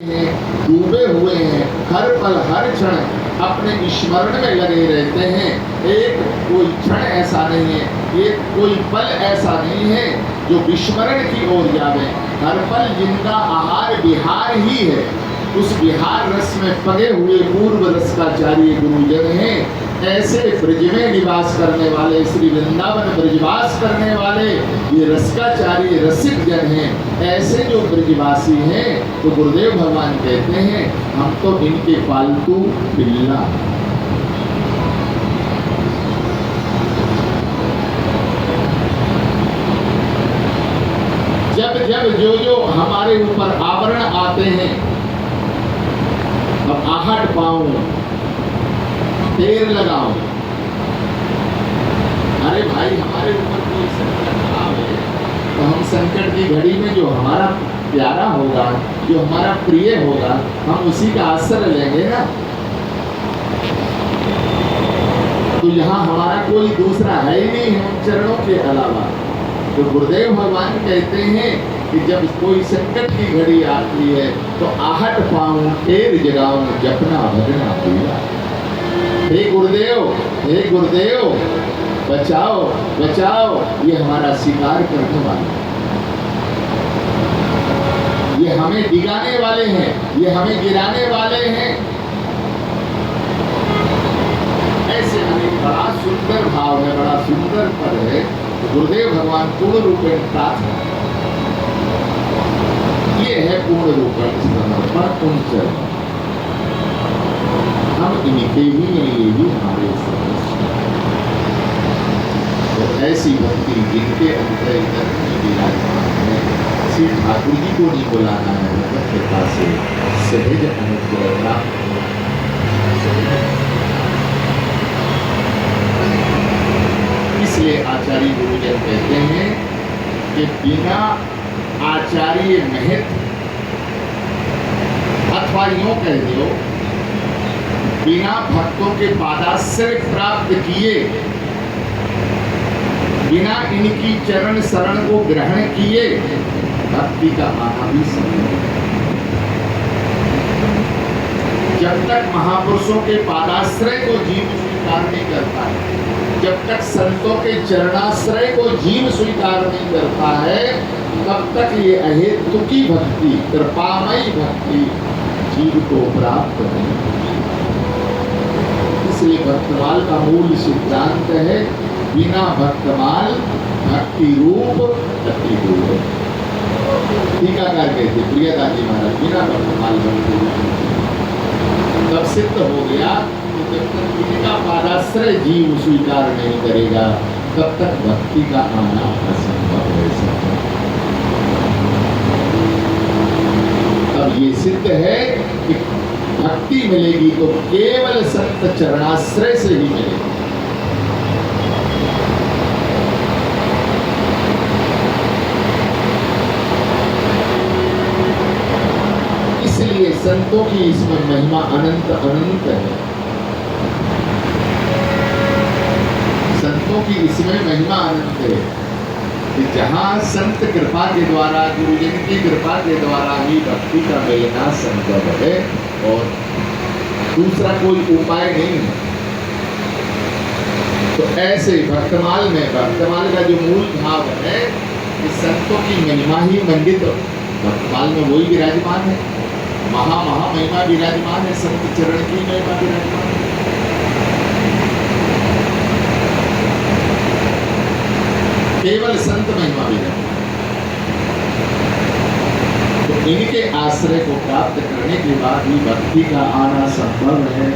डूबे हुए हैं, हर पल हर क्षण अपने स्मरण में लगे रहते हैं। एक कोई क्षण ऐसा नहीं है, एक कोई पल ऐसा नहीं है जो विस्मरण की ओर जावे। हर पल जिनका आहार विहार ही है, उस विहार रस में पगे हुए पूर्व रसकाचार्य गुरुजन हैं। ऐसे ब्रज में निवास करने वाले, श्री वृंदावन ब्रजवास करने वाले ये रसकाचार्य रसिक जन हैं। ऐसे जो ब्रजवासी हैं तो गुरुदेव भगवान कहते हैं हम तो इनके पालतू पिल्ला। जब जब जो जो हमारे ऊपर आवरण आते हैं, अब आहट पाऊं, देर लगाओ, अरे भाई हमारे ऊपर कोई संकट आवे तो हम संकट की घड़ी में जो हमारा प्यारा होगा, जो हमारा प्रिय होगा, हम उसी का आश्रय लेंगे ना। तो यहाँ हमारा कोई दूसरा है ही नहीं हम चरणों के अलावा। तो गुरुदेव भगवान कहते हैं कि जब कोई संकट की घड़ी आती है तो आहट पाऊं, ढेर जगाऊं, जपना भजना भूला। हे गुरुदेव बचाओ बचाओ, ये हमारा शिकार करने वाले हैं, ये हमें डिगाने वाले हैं, ये हमें गिराने वाले हैं। ऐसे हमें बड़ा सुंदर भाव है, बड़ा सुंदर पद है। गुरुदेव भगवान पूर्ण रूपेण प्रार्थना, ये है पूर्ण रूपेण समर्पण उन चरणों। हम इनके ही हमारे तो ऐसी भक्ति जिनके अंतर में विराजमान है, श्री ठाकुर जी को नहीं बुलाना है, भगवत कृपा से सहज अनुग्रह प्राप्त। इसलिए आचार्य गुरुजन कहते हैं कि बिना आचार्य महत, अथवा यूं कह दो बिना भक्तों के पादाश्रय प्राप्त किए, बिना इनकी चरण शरण को ग्रहण किए भक्ति का आना भी संभव है। जब तक महापुरुषों के पादाश्रय को जीव स्वीकार नहीं करता है, जब तक संतों के चरणाश्रय को जीव स्वीकार नहीं करता है, तब तक ये अहेतु की भक्ति, कृपामयी भक्ति जीव को प्राप्त नहीं। इसलिए भक्तमाल का मूल सिद्धांत है बिना भक्तमाल भक्ति रूप गति दूर। टीकाकार कहते प्रियदास जी महाराज, बिना भक्तमाल भक्ति रूप तब सिद्ध हो गया कि जब तक इनका पादाश्रय जीव स्वीकार नहीं करेगा तब तक भक्ति का आना असंभव है। तब ये सिद्ध है कि भक्ति मिलेगी तो केवल संत चरणाश्रय से ही मिलेगी। इसलिए संतों की इसमें महिमा अनंत अनंत है। संतों की इसमें महिमा अनंत है कि जहाँ संत कृपा के द्वारा, गुरुजन की कृपा के द्वारा ही भक्ति का मिलना संभव है और दूसरा कोई उपाय नहीं है। तो ऐसे भक्तमाल में, भक्तमाल का जो मूल भाव है कि संतों की महिमा ही मंडित, भक्तमाल में वही विराजमान है, महा महिमा विराजमान है, संत चरण की महिमा विराजमान है। केवल संत महिमा विराजमान। तो इनके आश्रय को प्राप्त करने के बाद ही भक्ति का आना संभव है।